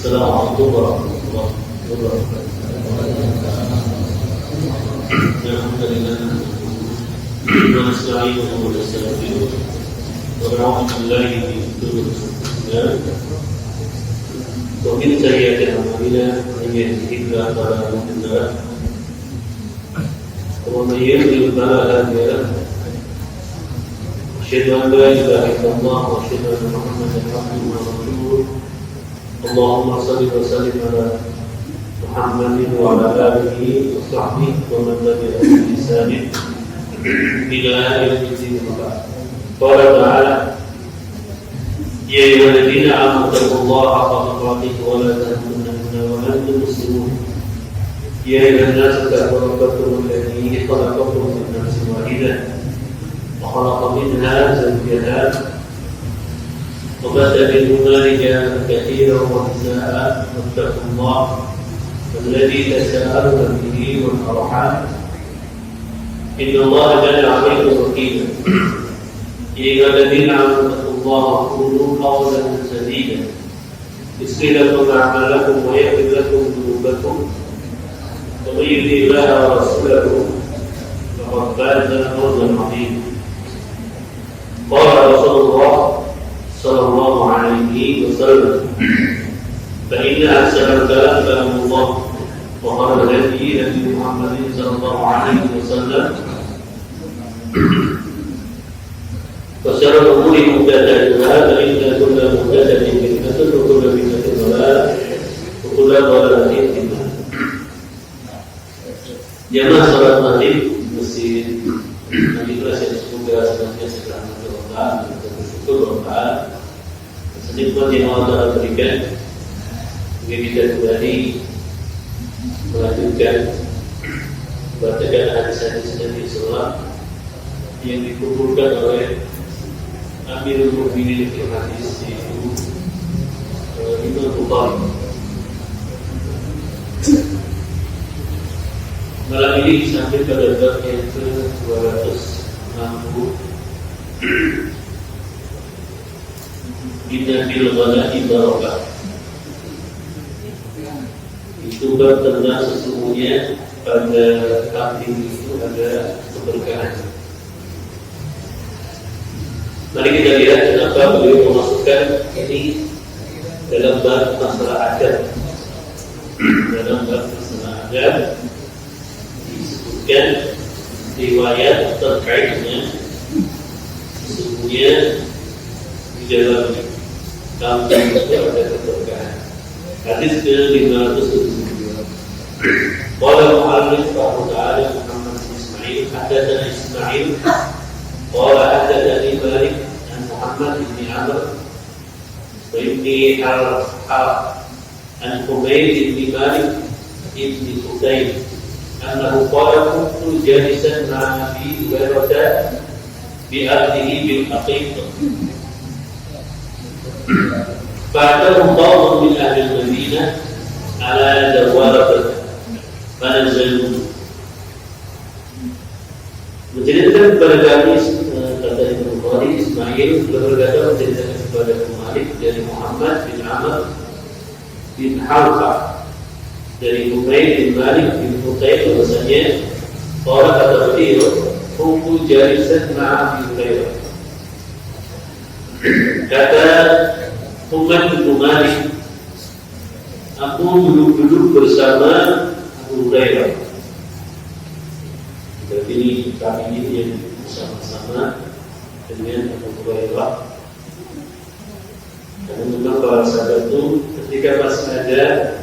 Assalamualaikum warahmatullahi wabarakatuh. Alhamdulillah, wa nasta'inuhu wa nastaghfiruh wa na'udzu billahi min shururi anfusina wa min sayyiati a'malina, man yahdihillahu fala mudilla lahu wa man yudlil fala hadiya lahu. Asyhadu an la ilaha illallah wa asyhadu anna Muhammadan abduhu wa rasuluh. Allahumma shalli wa sallim ala Muhammadin wa ala alihi wa sahbihi wa man tabi'ahum bi ihsan ila yaumil din. Qala ta'ala: ya ayyuhalladzina amanu taqullaha haqqa tuqatih wa la tamutunna wa antum muslimun. Ya ayyuhan nasu taqu rabbakum alladzi khalaqakum min nafsin wahidah wa khalaqa minha zawjaha وبث منهما رجالا كثيرا ونساء واتقوا الله الذي تساءلون به والارحام ان الله كان عليكم رقيبا. يا ايها الذين امنوا اتقوا الله وقولوا قولا سديدا يصلح لكم اعمالكم ويغفر لكم ذنوبكم ومن يطع الله ورسوله فقد فاز فوزا عظيما. قال رسول الله صلى الله عليه وسلم: فإن أحسن الكلام كلام الله وخير الهدي هدي محمد صلى الله عليه وسلم وشر الأمور محدثاتها فإن كل محدثة بدعة وكل بدعة ضلالة وكل ضلالة في النار. Jamaah salat maghrib masjid Nabi Ibrahim semoga senantiasa dirahmati Allah dan bersyukur Allah senikmat yang Allah Ta'ala berikan sehingga kita kembali melanjutkan membacakan hadis-hadis Nabi Sallallahu yang dikumpulkan oleh Amirul Mukminin fil hadis, yaitu Imam Bukhari. Malam ini sampai pada bab yang ke-260, Inna fil ghadati barakah. Itu bab tentang sesungguhnya pada kambing itu ada keberkahan. Mari kita lihat kenapa beliau memasukkan ini dalam bab masalah adat. Dalam bab masalah adat disebutkan riwayat terkait dengan sesungguhnya di dalam kambing itu ada keberkahan. Hadis ke-572. Qala al-mu'allif ta'ala Muhammad bin Ismail haddatsana Ismail qala haddatsani Malik an Muhammad bin Amr bin Al-Harith an Humayd bin Malik bin Qutayb annahu qala kuntu jalisan ma'a Abi Hurairah bi ardihi bil aqiq فأتاهم قوم من أهل المدينة على دوابة فنزلوا. Menceritakan kepada kami, kata Ibnu Bukhari, Ismail berkata menceritakan kepada Malik dari Muhammad bin Amr bin Harith dari Humayd bin Malik bin Qutayb bahwasanya orang kata beliau kuntu jalisan ma'a Abi Hurairah. Kata Humayd bin Malik, aku duduk-duduk bersama Abu Hurairah. Berarti ini kami ini yang bersama-sama dengan Abu Hurairah. Karena memang para sahabat itu ketika masih ada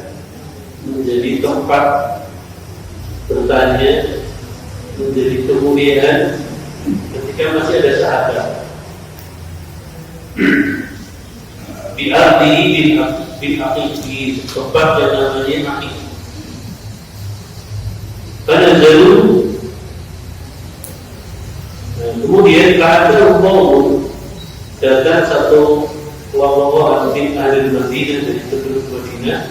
menjadi tempat bertanya, menjadi kemuliaan ketika masih ada sahabat. Di arti bin aqiq, di tempat yang namanya aqiq. Pada jalur, kemudian ada umum datang satu kelompok min ahli Madinah dari penduduk Madinah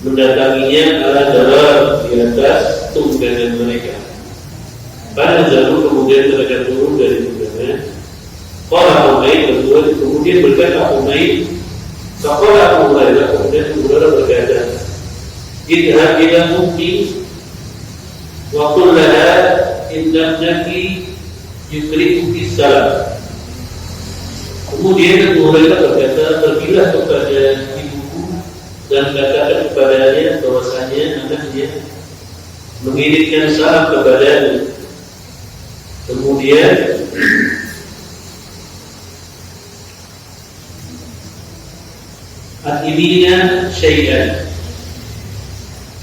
mendatanginya ala dalam di atas tunggangan mereka. Pada jalur kemudian mereka turun dari tunggangan. Qala Humayd, kemudian berkata Humayd, Faqala Abu Hurairah, kemudian Abu Hurairah berkata, idhab ila ummi wa qul laha inna ibnaki yukri'uki salam. Kemudian Abu Hurairah berkata, pergilah kepada ibuku dan katakan kepadanya bahwasanya anaknya mengirimkan salam kepadamu. Kemudian atimina syai'an,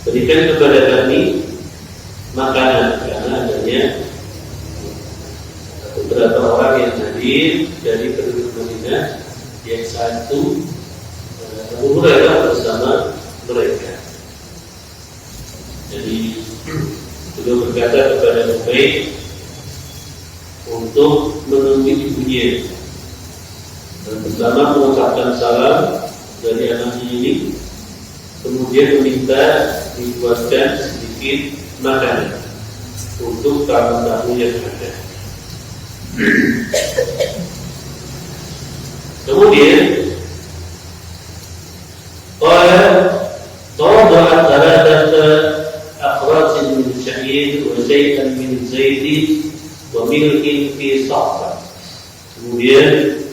berikan kepada kami makanan, karena adanya beberapa orang yang hadir dari penduduk Madinah yang satu Abu Hurairah bersama mereka. Jadi beliau berkata kepada Ubayd untuk menemui ibunya dan bersama mengucapkan salam dari anaknya ini, kemudian meminta dibuatkan sedikit makanan untuk tamu-tamu yang ada. Kemudian qala tawada'at thalathata aqrasin min sya'ir wa shay'an min zaitun wa milhin fi sahfah. Kemudian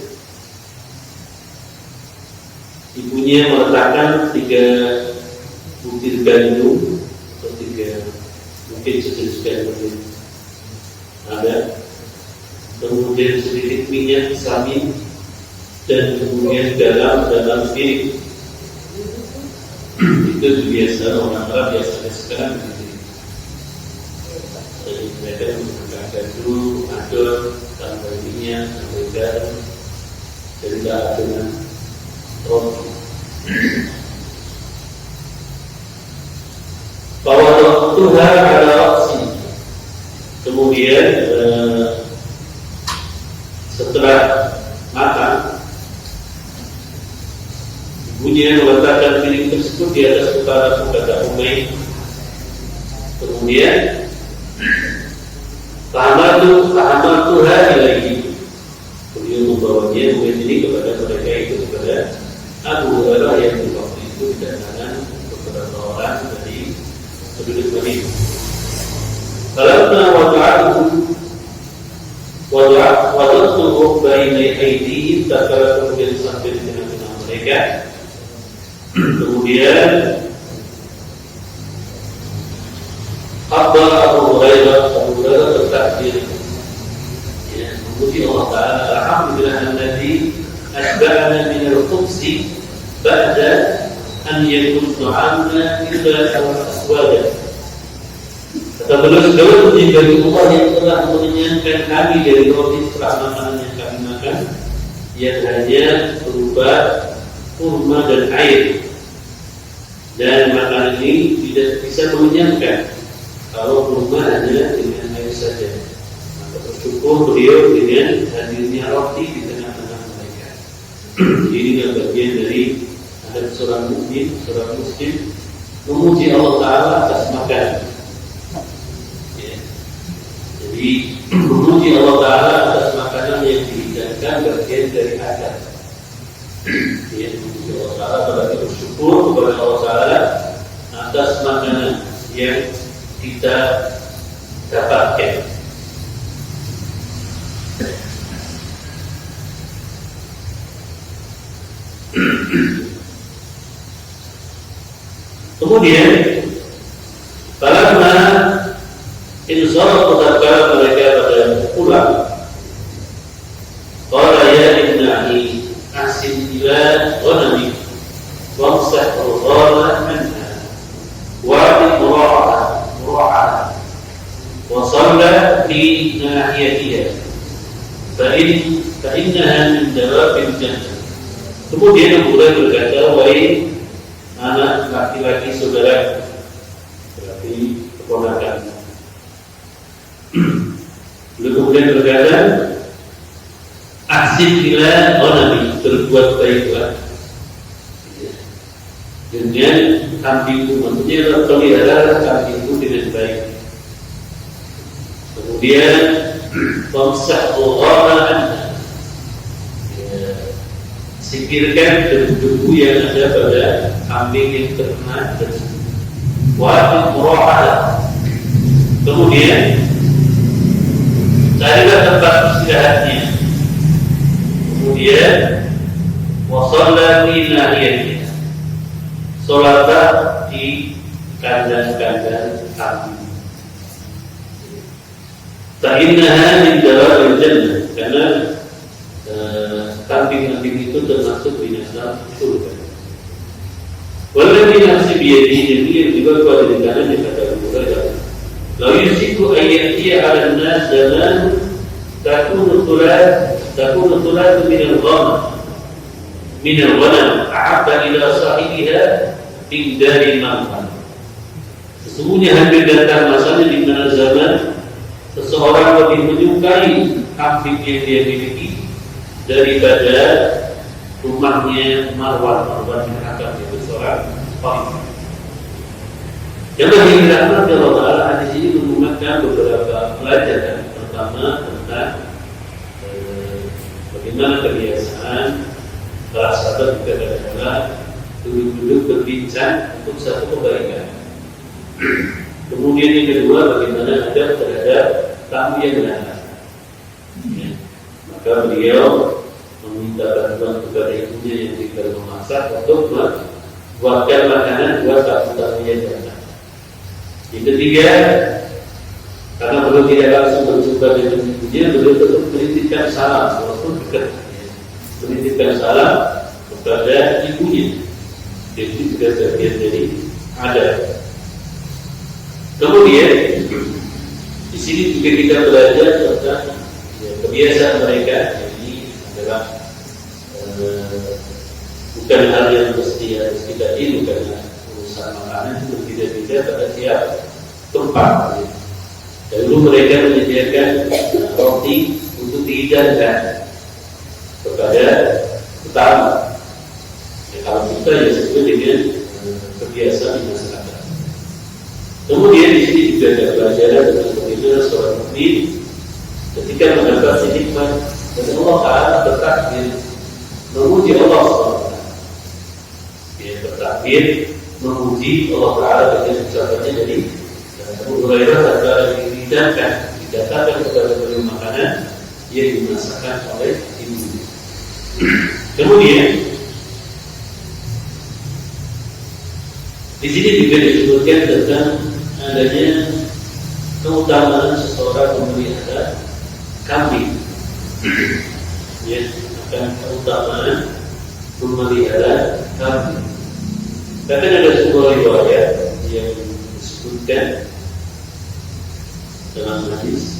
ibunya meletakkan 3 butir gandum atau 3 mungkin sejenis gandum ada, kemudian sedikit minyak samin, dan kemudian dalam piring. Itu biasa orang Arab biasanya sekarang begitu. Jadi mereka menggunakan gandum, adon, tambah minyak, tambah garam, dan tidak adonan roti. Fawadatuha ala ra'si. Kemudian setelah makan, ibunya meletakkan piring tersebut di atas kepala Ubayd. Kemudian tahammatuha ilaihi. Beliau membawanya Ubayd ini kepada mereka itu, kepada Abu Hurairah yang di waktu itu didatangkan beberapa orang dari penduduk Madinah. Falamma wada'tuhu baina aydihim, tatkala kemudian sampai di tengah-tengah mereka, kemudian Abu Hurairah bertakbir, memuji Allah Ta'ala, alhamdulillah alladzi asba'ana min al-khubsi ba'da an yakun ta'amna illa aswada. Kata beliau, puji bagi Allah yang telah mengenyangkan kami dari roti setelah makanan yang kami makan, yang hanya berupa kurma dan air. Dan makanan ini tidak bisa mengenyangkan kalau kurma hanya dengan air saja. Maka bersyukur beliau dengan hadirnya roti di tengah-tengah mereka. Ini adalah bagian dari adab seorang mukmin, seorang muslim, memuji Allah Ta'ala atas makan. Jadi memuji Allah Ta'ala atas makanan yang dihidangkan bagian dari adab. Memuji Allah Ta'ala berarti bersyukur kepada Allah Ta'ala atas makanan yang kita dapatkan. Kemudian falamma insaraf, tatkala mereka pada pulang, qala ya ibni ahsin ila ghanami wamsah al-ghala anha wa'ti mura'ah wa shalla fi nahiyatiha fa innaha min dawabil jannah. Kemudian Abu Hurairah berkata, wahai anak laki-laki saudara, berarti keponakan. Beliau kemudian berkata, ahsin ila ghanami, berbuat baiklah dengan kambingku, maksudnya pelihara kambingku dengan baik. Kemudian famsah al-ghala anha, singkirkan debu-debu yang ada pada kambing yang terkena tersebut. Wajib murahalah. Kemudian carilah tempat istirahatnya. Kemudian wasalla fi nahiyatiha. Salatlah di kandang-kandang kambing. Fa'innaha min dawabil jannah, karena kambing-kambing itu termasuk binatang surga. Walladzi nafsi biyadihi, yang juga ada di tangannya, kata Abu Hurairah, la yusiku ayyatiya 'ala an-nas zaman takunu tulat min al-ghanam ahabba ila sahibiha min dari makan. Sesungguhnya hampir datang masanya di mana zaman seseorang lebih menyukai kambing yang dia miliki daripada rumahnya Marwan yang akan itu seorang khalifah. Yang lebih dirahmati Allah Ta'ala, hadis ini menggunakan beberapa pelajaran. Pertama tentang bagaimana kebiasaan para sahabat juga adalah duduk-duduk berbincang untuk satu kebaikan. Kemudian yang kedua, bagaimana adab terhadap tamu yang datang. Ya. Maka beliau meminta bantuan kepada ibunya yang tinggal memasak untuk membuatkan makanan buat tamu-tamu yang datang. Yang ketiga, karena beliau tidak langsung berjumpa dengan ibunya, beliau tetap menitipkan salam walaupun dekat. Ya. Menitipkan salam kepada ibunya. Jadi juga bagian dari adab. Kemudian di sini juga kita belajar tentang kebiasaan mereka. Jadi adalah bukan hal yang mesti harus kita tiru, karena urusan makanan itu berbeda-beda pada tiap tempat. Dahulu mereka menyediakan roti untuk dihidangkan kepada tamu. Ya, kalau kita ya sesuai dengan kebiasaan di masyarakat. Kemudian di sini juga ada pelajaran tentang bagaimana seorang mukmin ketika mendapat nikmat dari Allah Taala bertakbir memuji Allah SWT. Dia bertakbir memuji Allah Taala dengan ucapannya dari Abu Hurairah adalah didatakan kepada beliau makanan yang dimasakkan oleh ibunya. Kemudian di sini juga disebutkan tentang adanya keutamaan seseorang memelihara kambing. Ya, akan keutamaan memelihara kambing. Bahkan ada sebuah riwayat yang disebutkan dalam hadis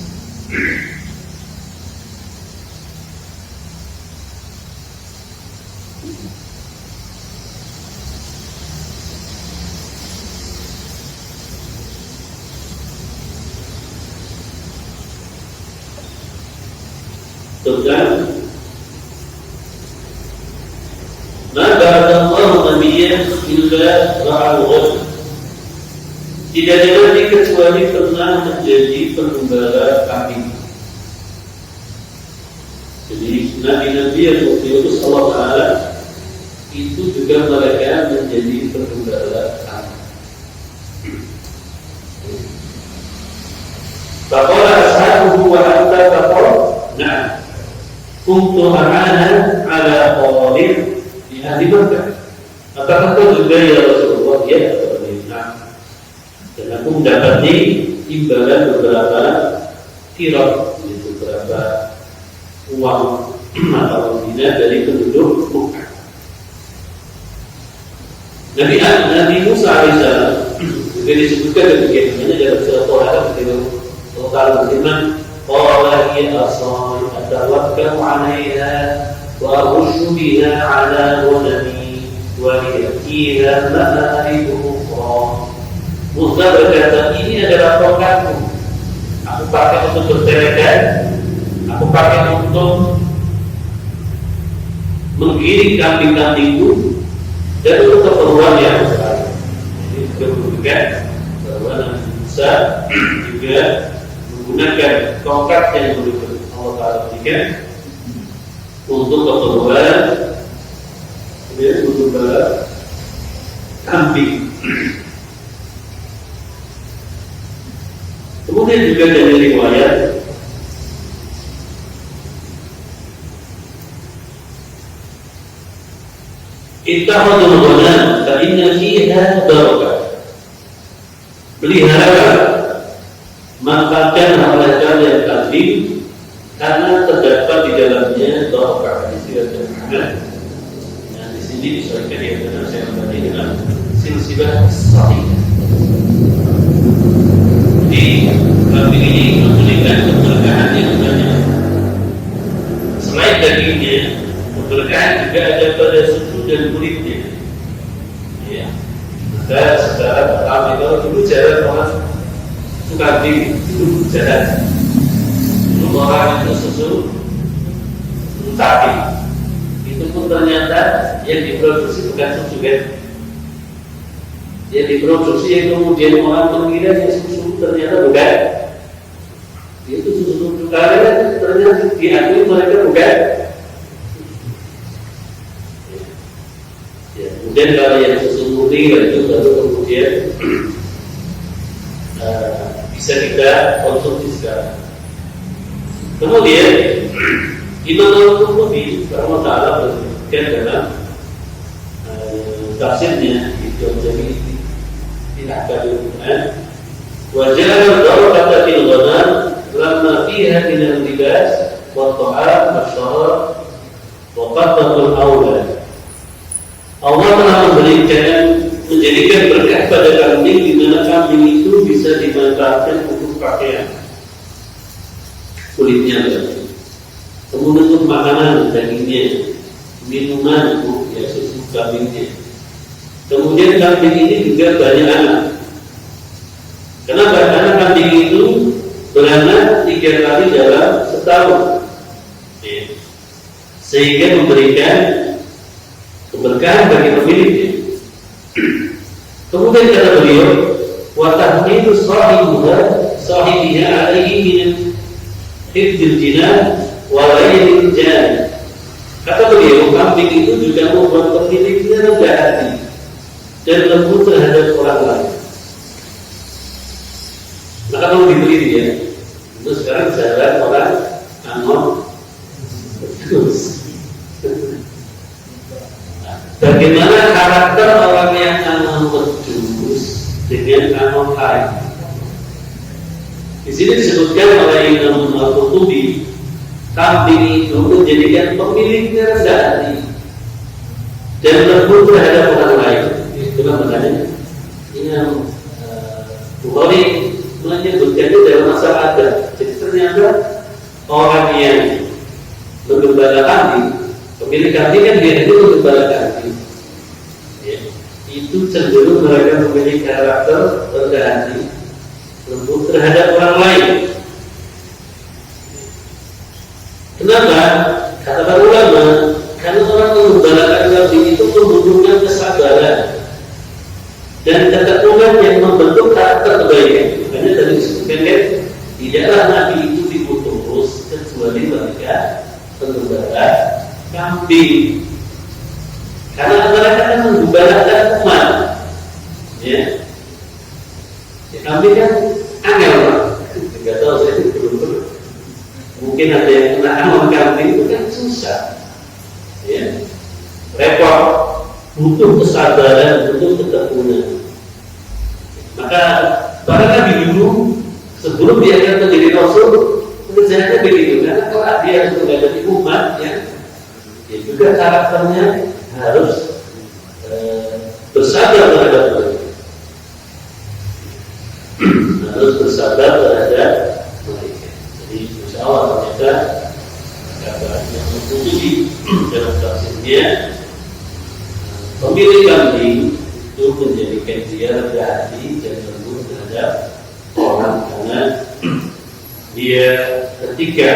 tentang maka Allah Nabiya illa ra'al ghadab. Tidak ada nabi kecuali pernah menjadi penggembala kambing. Jadi nabi-nabi yang diutus Allah Taala itu juga mereka menjadi penggembala kambing. Faqala ashabuhu wa anta taqul na'am kuntu amana ala qadir di ahli Makkah. Apakah kau juga ya Rasulullah? Ya, nah. Dan aku mendapati imbalan beberapa kirab, yaitu beberapa uang atau dinar dari penduduk Makkah. Nabi Musa alaihissalam juga disebutkan demikian dalam surat Al-Qur'an ketika Allah Taala berfirman, qala hiya asai atawakkau 'alaiha wa arushu biha 'ala ghanami wa liya ma'arib ukhra. Musa berkata, ini adalah tongkatku. Aku pakai untuk bertelekan, aku pakai untuk menggiring kambing-kambingku dan untuk keperluan yang besar. Jadi juga menunjukkan bahwa Nabi Musa juga menggunakan tongkat yang Allah Ta'ala berikan untuk keperluan kemudian menggembala kambing. Kemudian juga dari riwayat ittakhadul ghanam fa inna fiha barakah. Pelihara makan oleh kalian kambing karena terdapat di dalamnya barakah. Nah, di sini disebutkan yang benar saya membaca dengan silsilah sahih. Jadi kambing ini memberikan keberkahan yang banyak. Selain dagingnya, keberkahan juga ada pada susu dan kulitnya. Ya. Maka secara pertama kalau dulu jalan orang susu kambing itu jalan. Dulu orang itu susu sapi. Itu pun ternyata yang diproduksi bukan susu kan? Yang diproduksi yang kemudian orang mengira yang susu ternyata bukan. Itu susu karena ternyata diakui mereka bukan. Ya, kemudian kalau yang susu murni itu baru kemudian bisa kita konsumsi sekarang. Kemudian Imam Al-Qurtubi rahimahullah berkata dalam tafsirnya itu jadi tidak Al-Quran wa ja'ala al-barakata fil ghanam lamma fiha min al-libas wa at-ta'am wa-syarab wa qaddatul awlad. Allah telah menjadikan berkah pada kambing di mana kambing itu bisa dimanfaatkan untuk pakaian kulitnya berarti. Kemudian untuk makanan dagingnya, minuman untuk ya susu kambingnya. Kemudian kambing ini juga banyak anak. Kenapa? Karena kambing itu beranak 3 kali dalam setahun, ya. Sehingga memberikan keberkahan bagi pemiliknya. Kemudian kata beliau, wa tahmidu sahibiha alaihi min hifdzil jinan wa ghairil jan. Kata beliau, kambing itu juga membuat pemiliknya rendah hati dan lembut terhadap orang lain. Maka kalau dibeli dia, itu sekarang jalan orang anon terus. Bagaimana karakter orang yang anon terus dengan anon lain? Di sini disebutkan oleh Imam Al-Qurtubi, kambing itu menjadikan pemiliknya rendah hati dan lembut terhadap orang lain. Itulah makanya Imam Bukhari menyebutkan itu dalam masalah adat. Jadi ternyata orang yang menggembala kambing, pemilik kambing kan dia itu menggembala kambing, ya, itu cenderung mereka memiliki karakter rendah hati, lembut terhadap orang lain. Kenapa? Kata para ulama, karena orang menggembalakan kambing itu membutuhkan kesabaran dan ketekunan yang membentuk karakter kebaikan. Makanya tadi disebutkan kan, tidaklah Nabi itu diutus kecuali mereka penggembala kambing. Karena mereka kan menggembalakan umat, ya. Kambing kan angel, Pak. Tidak tahu saya belum. Mungkin ada yang kena anon kambing itu kan susah, ya. Repot, butuh kesabaran, butuh ketekunan. Maka para nabi dulu sebelum dia akan menjadi rasul, kerjanya begitu. Karena kalau dia harus menghadapi umat, ya juga karakternya harus bersabar terhadap mereka. Harus bersabar terhadap mereka. Jadi insya Allah ternyata kata yang menguji dalam tafsirnya, pemilik kambing itu menjadikan dia rendah hati dan lembut terhadap orang, karena dia ketika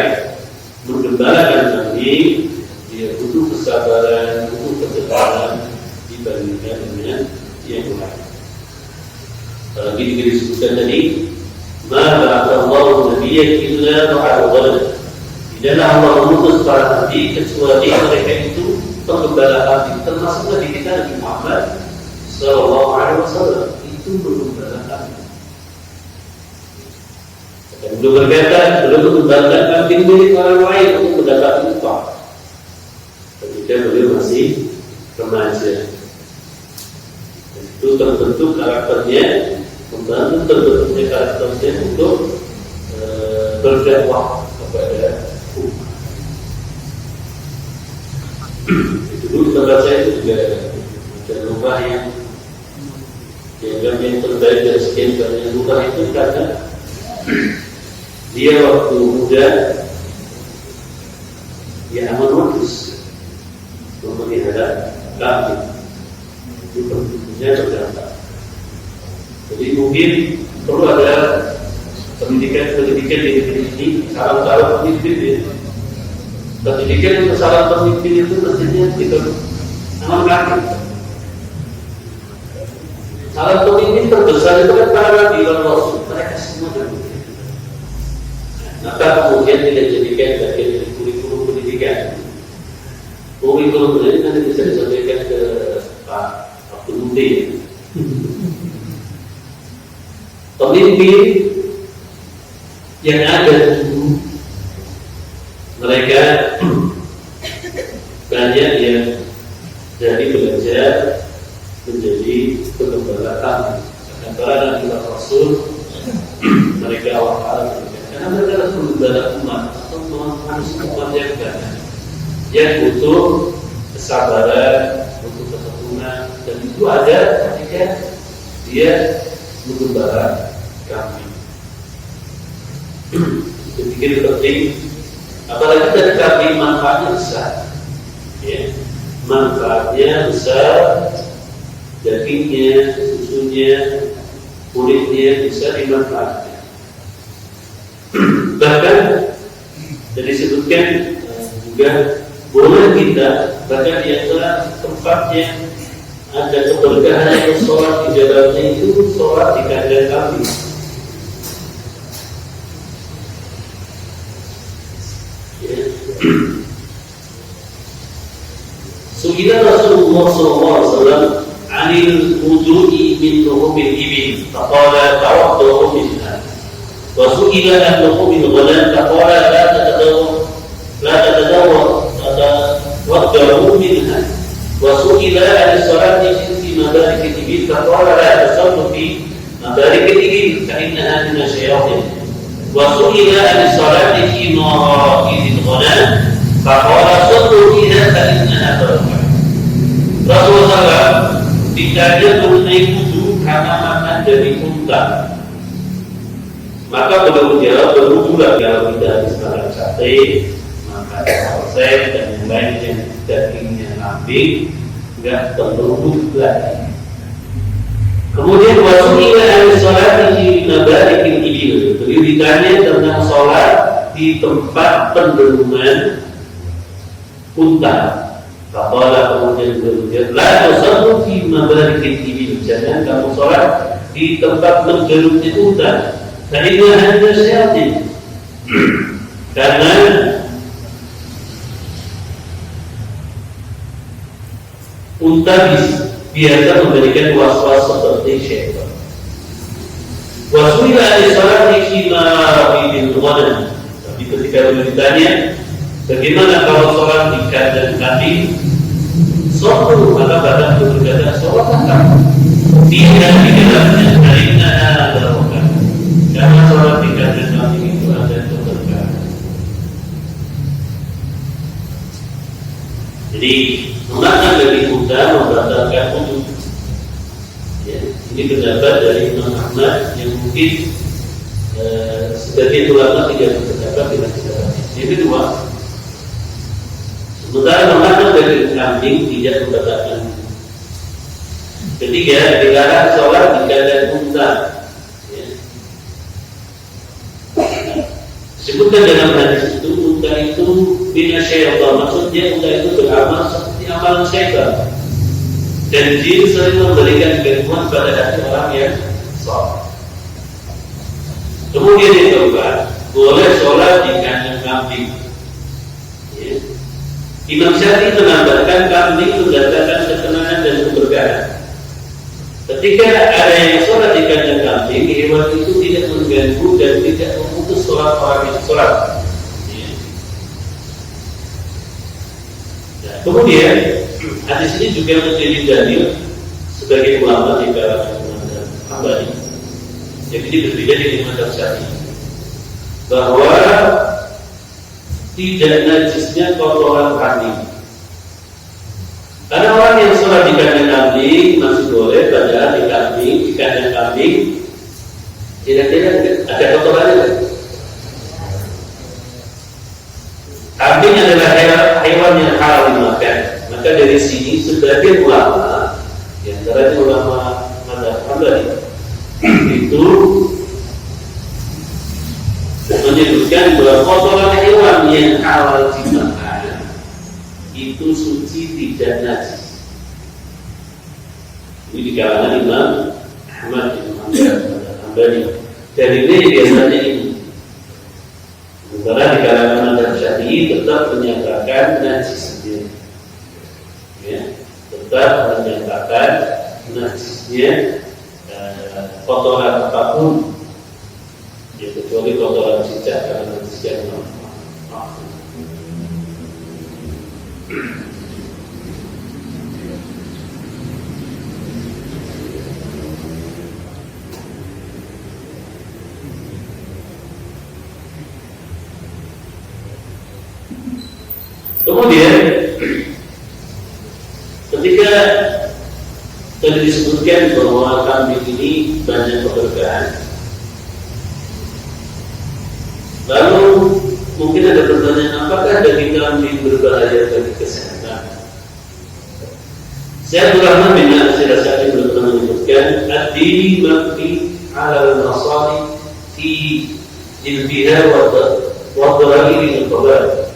menggembalakan kambing dia butuh kesabaran, butuh ketegaran dibandingkan dengan yang lain. Kalau ini disebutkan tadi, maka Allah nabiyyan illa ma'al ghanam. Tidaklah Allah mengutus para nabi kecuali mereka itu penggembala kambing, termasuk Nabi kita Nabi Muhammad Sallallahu Alaihi Wasallam itu menggembala kambing. Dan beliau berkata, beliau menggembalakan kambing milik orang lain untuk mendapat upah. Ketika beliau masih remaja, itu terbentuk karakternya, membantu terbentuknya karakternya untuk berdakwah kepada umat. Itu dulu tempat saya itu juga ada rumah yang yang terbaik dari sekian banyak rumah itu karena dia waktu muda dia aman modus memelihara kambing. Itu bentuknya berdampak. Jadi mungkin perlu ada pendidikan di negeri ini, saran-saran pemimpin. Pendidikan untuk saran pemimpin itu mestinya kita amalkan. Saran pemimpin terbesar itu kan para nabi dan rasul, mereka semua begitu. Maka kemudian tidak dijadikan bagian dari kurikulum pendidikan. Kurikulum pendidikan nanti bisa disampaikan ke Pak Abdul Muti. Pemimpin yang ada dulu, mereka banyak yang dari belajar menjadi penggembala kambing. Antara Nabi Rasul mereka awal karena mereka adalah penggembala umat atau manusia umat yang banyak yang butuh kesabaran, butuh ketekunan, dan itu ada ketika dia menggembala kambing. Itu pikir penting, apalagi dari kambing manfaatnya besar, ya. Manfaatnya besar, dagingnya, susunya, kulitnya bisa dimanfaatkan. Bahkan jadi disebutkan juga boleh kita bahkan di antara tempatnya ada keberkahan yang sholat di jalannya itu sholat di kandang kambing. Su'ila Rasulullah SAW anil wudu'i min luhumil ibil faqala tawaddu minha wa su'ila an luhumil ghanam faqala la tatadawwa minha wa su'ila an salati fi madarikil ibil faqala la tasallu fi madarikil ibil fa innaha min asyayatin wa su'ila an salati fi marakidil ghanam faqala sallu fiha fa innaha barakah. Rasulullah ditanya mengenai wudu karena makan dari unta, maka beliau menjawab berwudulah kalau tidak habis makan sate, makan sausage dan yang lain yang dagingnya kambing, enggak perlu wudu lagi. Kemudian wasuila al-salati fi mabarikil ibil, beliau ditanya tentang sholat di tempat pendengungan unta. Faqala kemudian beliau, la tusallu fi mabarikil ibil, jangan kamu sholat di tempat menggerutnya unta. Tadi dia hanya syaitan. Karena unta biasa memberikan was-was seperti syaitan. Wasuila al-salati fi mabarikil ghanam. Tapi ketika beliau ditanya, bagaimana kalau sholat di kandang kambing? Sholat, maka badan itu berkata, sholatlah kamu. Tidak di dalamnya karena ada rokan. Karena sholat di kandang kambing itu ada keberkahan. Jadi memakan dari unta membatalkan wudu. Ya, ini pendapat dari Imam Ahmad yang mungkin sebagian ulama tidak berpendapat dengan pendapat ini. Yang kedua, sementara memakan dari kambing tidak membatalkan. Ketiga, dilarang sholat di kandang unta. Ya. Disebutkan dalam hadis itu, unta itu bina syaitan. Maksudnya unta itu beramal seperti amalan syaitan. Dan jin sering memberikan gangguan pada hati orang yang sholat. Kemudian yang keempat, boleh sholat di kandang kambing. Ya. Imam Syafi'i menambahkan kambing mendatangkan ketenangan dan keberkahan. Ketika ada yang sholat di kandang kambing, hewan itu tidak mengganggu dan tidak memutus sholat orang yang sholat. Nah, kemudian hadis ini juga menjadi dalil sebagai ulama di kalangan Hambali. Jadi ini berbeda dengan mazhab Syafi'i bahwa tidak najisnya kotoran kambing. Karena orang yang sholat di kandang kambing masih boleh, padahal di kandang kambing tidak ada kotorannya. Kambing adalah hewan yang halal dimakan. Maka dari sini sebagian ulama, di antaranya ulama mazhab Hambali itu menyebutkan bahwa kotoran hewan yang halal dimakan itu suci, tidak najis. Ini di kalangan Imam Ahmad bin Hanbali. Dan ini biasanya ini. Sementara di kalangan mazhab Syafi'i tetap menyatakan najisnya. Ya, tetap menyatakan najisnya kotoran apapun, ya kecuali kotoran cicak karena najisnya Kemudian ketika tadi disebutkan bahwa kambing ini banyak keberkahan, lalu mungkin ada pertanyaan, apakah daging kambing berbahaya bagi kesehatan? Syekh Rahman bin Nasir As-Sa'di pernah menyebutkan, ad-dini mabni 'ala al-masali fi jilbiha wa dharari al-qabail.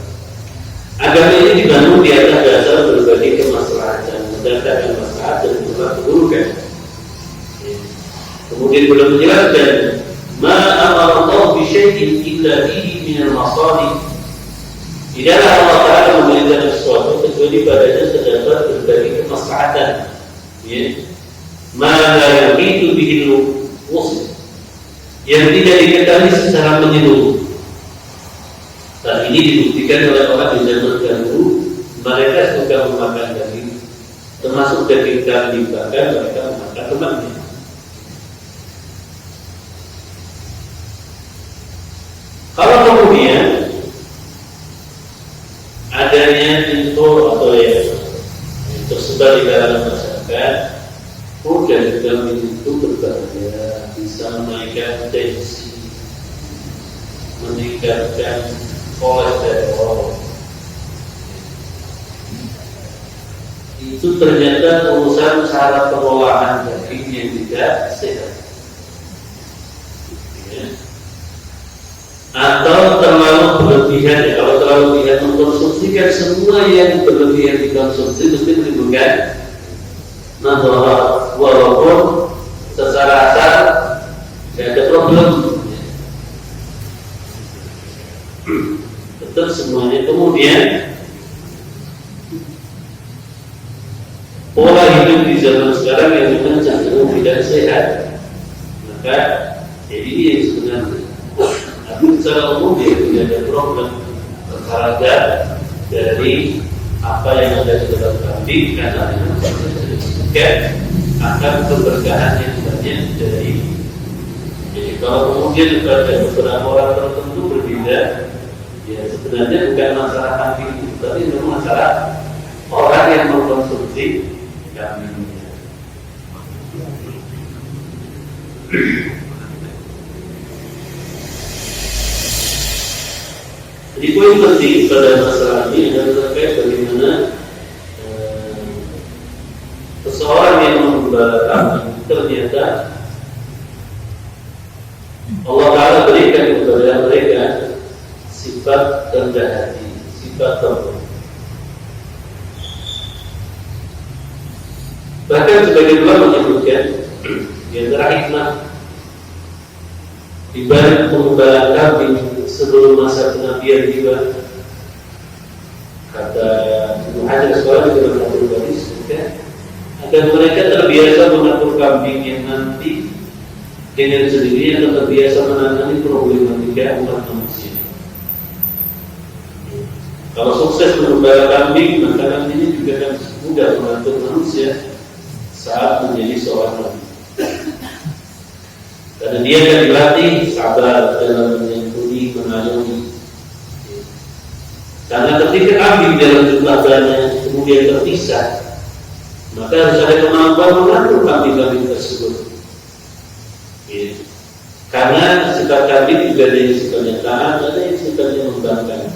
Agama ini dibangun di atas dasar berbagai kemaslahatan, mendatangkan maslahat dan keburukan. Kemudian belum menjelaskan ma amara Allah bi syai'in illa bihi min al-masalih. Tidaklah Allah Ta'ala memerintahkan sesuatu kecuali padanya terdapat berbagai kemaslahatan. Ya. Ma la yaqitu bihi al-wusl, yang tidak diketahui secara menyeluruh. Saat ini dibuktikan oleh orang di zaman dahulu, mereka suka memakan daging, termasuk daging kambing, bahkan mereka memakan temannya. Kalau kemudian adanya info atau yang tersebar di kalangan masyarakat, daging kambing itu berbahaya, bisa menaikkan tensi, meningkatkan kolesterol. Itu ternyata urusan cara pengolahan daging yang tidak sehat, ya. Atau terlalu berlebihan. Ya, kalau terlalu berlebihan mengkonsumsikan semua yang berlebihan dikonsumsi mesti menimbulkan masalah, walaupun secara asal tidak ada problem. Tetap semuanya. Kemudian pola hidup di zaman sekarang yang memang cenderung tidak sehat, maka jadi ini yang sebenarnya. Tapi secara umum dia tidak ada problem olahraga dari apa yang ada di dalam kambing, karena disebutkan akan keberkahan yang banyak dari. Jadi kalau kemudian ada beberapa orang tertentu berbeda, ya sebenarnya bukan masalah kambing itu, tapi memang masalah orang yang mengkonsumsi kambingnya. Jadi poin penting pada masalah ini adalah terkait bagaimana seseorang yang membela kambing ternyata Allah Ta'ala berikan kepada mereka sifat rendah hati, sifat tawakal. Bahkan sebagian ulama menyebutkan di antara hikmah di balik pengembalian kambing sebelum masa kenabian tiba, kata Hajar sekolah di dalam Fathul Bari disebutkan agar mereka terbiasa mengatur kambing yang nanti dengan sendirinya akan terbiasa menangani problematika umat manusia. Kalau sukses menggembala kambing, maka nantinya juga akan mudah mengatur manusia saat menjadi seorang nabi. Karena dia akan dilatih sabar dalam menyantuni, mengayomi. Karena ketika kambing dalam jumlah banyak kemudian terpisah, maka harus ada kemampuan mengatur kambing-kambing tersebut. Karena sifat kambing juga ada yang sifatnya taat, ada yang sifatnya membangkang.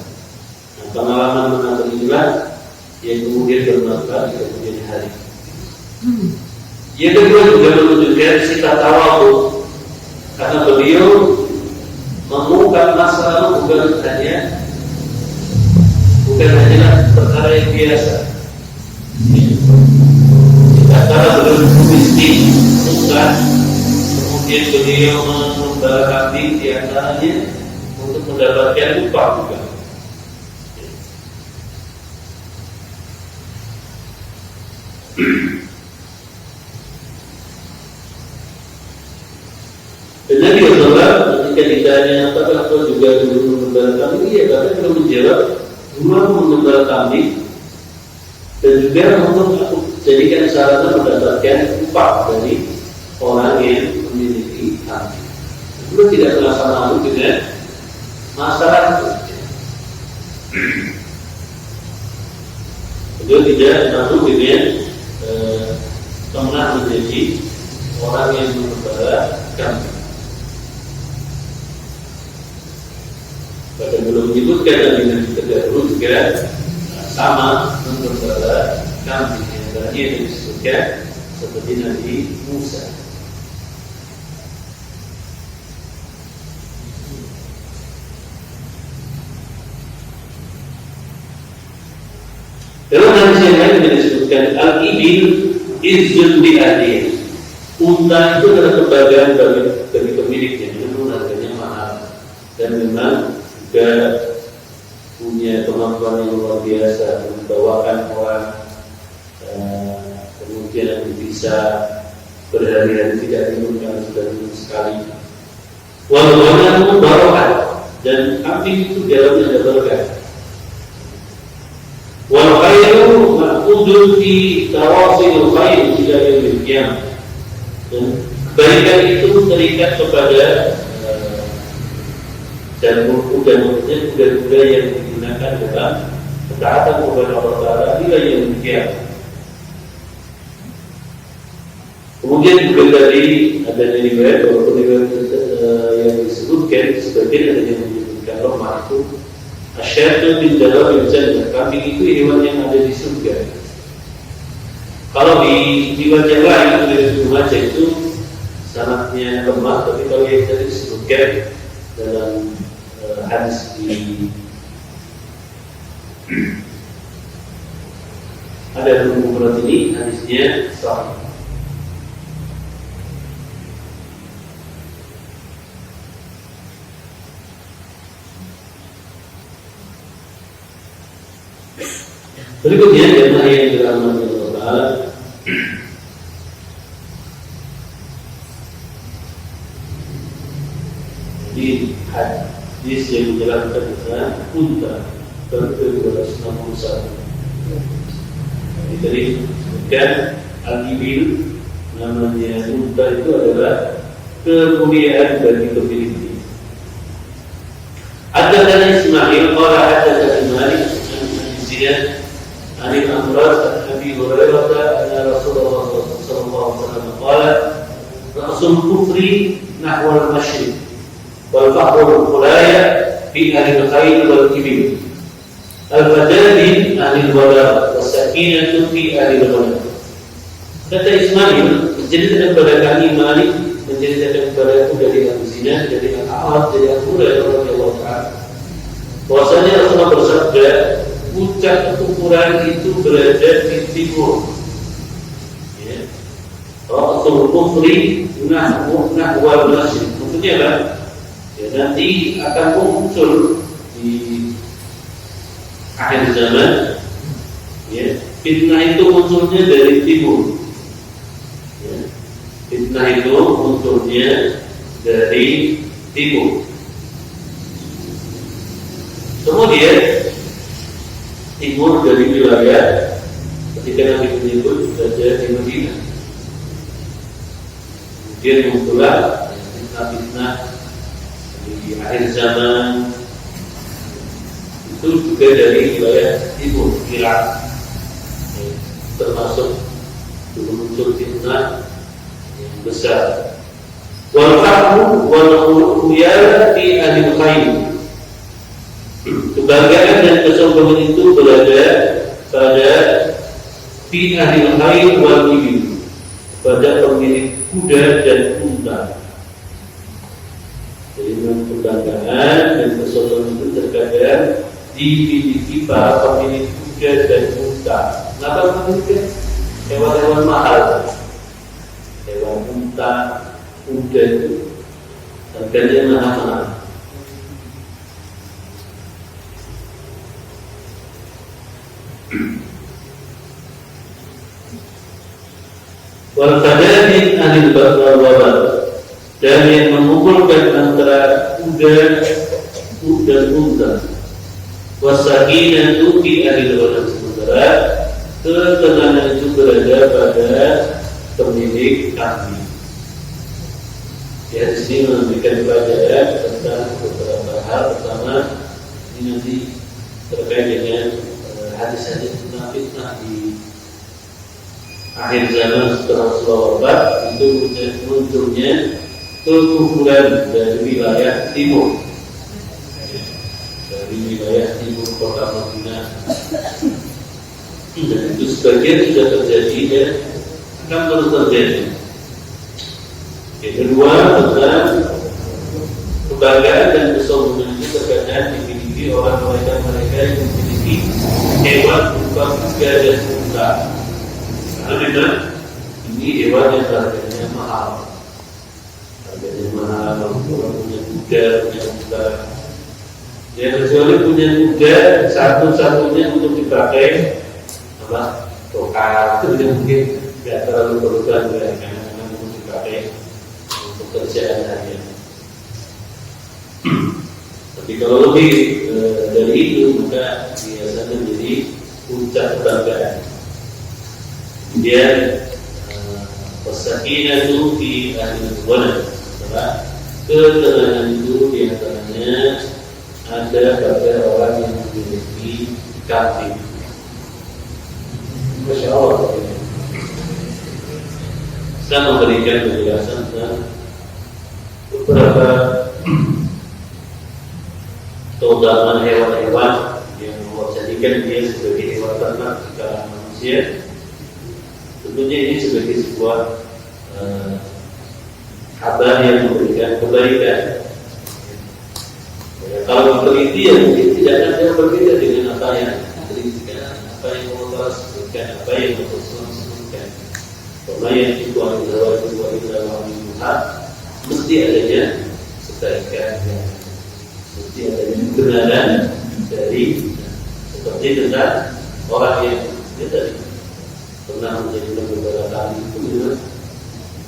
Nah, pengalaman mengatur inilah yang kemudian bermanfaat di kemudian hari. Yang kedua juga menunjukkan sifat tawadhu, karena beliau mengungkap masalah bukan hanya perkara yang biasa. Karena belum miskin, susah, kemudian beliau menggembala kambing di antaranya untuk mendapatkan upah juga. Dan Nabi SAW ketika ditanya apakah kau juga dulu menggembala kambing, iya, karena beliau menjawab, dulu menggembala kambing dan juga untuk aku jadikan sarana mendapatkan upah dari orang yang memiliki kambing. Beliau tidak merasa malu dengan masalah itu. Beliau tidak malu dengan pernah menjadi orang yang menggembala kambing. Bahkan belum menyebutkan dengan terdahulu juga sama menggembala kambing yang tadi yang disebutkan seperti Nabi Musa. Dalam hadis yang lain disebutkan al-ibil izun bi ahli. Unta itu adalah kebanggaan bagi pemiliknya, namun harganya mahal dan memang juga punya kemampuan yang luar biasa membawakan orang, kemudian bisa berhari-hari tidak minum karena sudah minum sekali. Walaupun barokah dan kambing itu dalamnya ada berkah. Wal khairu ma'qudun fi tawasil khair ila yaumil qiyamah. Dan kebaikan itu terikat kepada dan kuda-kuda yang digunakan dalam ketaatan kepada Allah Taala hingga yaumil qiyamah. Kemudian juga tadi ada riwayat bahwa yang disebutkan sebagian ada yang menyebutkan Rahmah itu asyadu bin dalam jannah, kambing itu hewan yang ada di surga. Kalau di riwayat yang lain dari Ibnu Majah itu sanadnya lemah, tapi kalau yang tadi disebutkan dalam hadis di ada beberapa ini hadisnya sahih. Berikutnya jemaah yang dirahmati Allah Taala, di hadis yang menjelaskan tentang unta ke-261. Jadi disebutkan al-ibil, namanya unta itu adalah kemuliaan bagi pemiliknya. Haddatsana Ismail qala haddatsana Malik an Ziyad an Amr Abi Hurairah anna Rasulullah sallallahu alaihi wasallam qala ra'sul kufri nahwa al-masyriq wal fahru al-qulaya fi ahli al-khayl wal ibil al-fadadi ahli al-wala was-sakinatu fi ahli al-wala. Kata Ismail, menceritakan kepada kami Malik, menceritakan kepada aku dari Abu Zinad, dari Al-A'raj, dari Abu Hurairah radhiyallahu ta'ala, bahwasanya Rasulullah bersabda, puncak kekufuran itu berada di timur. Ya. Rasul kufri nahwal masyriq. Maksudnya apa? Ya, nanti akan muncul di akhir zaman, ya, Fitnah itu munculnya dari timur. Ya. Fitnah itu munculnya dari timur. Kemudian timur dari wilayah ketika Nabi menyebut berada di Madinah. Kemudian muncullah fitnah-fitnah di akhir zaman itu juga dari wilayah timur Irak, termasuk dulu muncul fitnah yang besar. Wal fahmu wal khuyal fi ahli khair. Kebanggaan dan kesombongan itu berada pada fi ahli khair wal ibil, pada pemilik kuda dan unta. Jadi kebanggaan dan kesombongan itu terkadang dimiliki para pemilik kuda dan unta. Kenapa memiliki hewan-hewan mahal? Hewan unta, kuda itu harganya mahal-mahal. Wal fadadin anil wabal, dan yang mengumpulkan antara kuda dan unta. Wasakinatu fi ahli al-ghanam, sementara ketenangan itu berada pada pemilik kambing. Ya, di sini memberikan pelajaran tentang beberapa hal. Pertama, ini nanti terkait dengan hadis-hadis tentang fitnah di akhir zaman setelah Rasulullah wafat, itu munculnya kekufuran dari wilayah timur, dari wilayah timur kota Madinah, dan itu sebagian sudah terjadi dan akan terus terjadi. Yang kedua, tentang kebanggaan dan kesombongan ini terkadang dimiliki orang mereka yang memiliki hewan berupa kuda dan unta. Karena memang ini hewan yang harganya mahal. Harganya mahal, orang punya kuda, punya unta. Ya, kecuali punya kuda satu-satunya untuk dipakai apa? Tokar itu mungkin tidak terlalu berubah karena untuk dipakai untuk kerjaan harian. Tapi kalau lebih dari itu, maka biasanya menjadi puncak kebanggaan. Kemudian wasakinatu fi ahli al-ghanam, ketenangan itu diantaranya ada pada orang yang memiliki kambing. Masya Allah. Saya memberikan penjelasan tentang beberapa keutamaan hewan-hewan yang Allah jadikan dia sebagai hewan ternak di kalangan manusia. Tentunya ini sebagai sebuah kabar yang memberikan kebaikan. Ya, kalau teliti ya mungkin tidak ada yang berbeda dengan apa yang ditelitikan, apa yang Allah sebutkan, apa yang Allah sebutkan. Karena yang itu adalah wahid, mesti adanya kebaikan, mesti adanya kebenaran dari seperti tentang orang yang dia tadi pernah menjadi beberapa kali itu,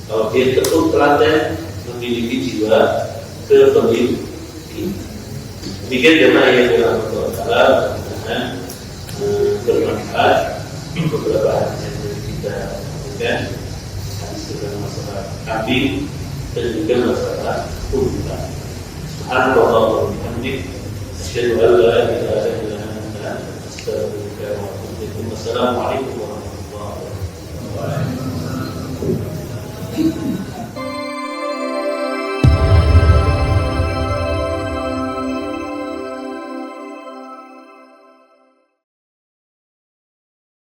kalau dia tetap telaten memiliki jiwa kepemilikan. Demikian jemaah yang dirahmati Allah, bermanfaat beberapa hadis yang kita lakukan, hadis tentang masalah kambing dan juga masalah unta. Subhanallah wa bihamdihi, asyhadu an la ilaha illa anta, astaghfiruka wa atubu ilaik. Wassalamualaikum warahmatullahi wabarakatuh.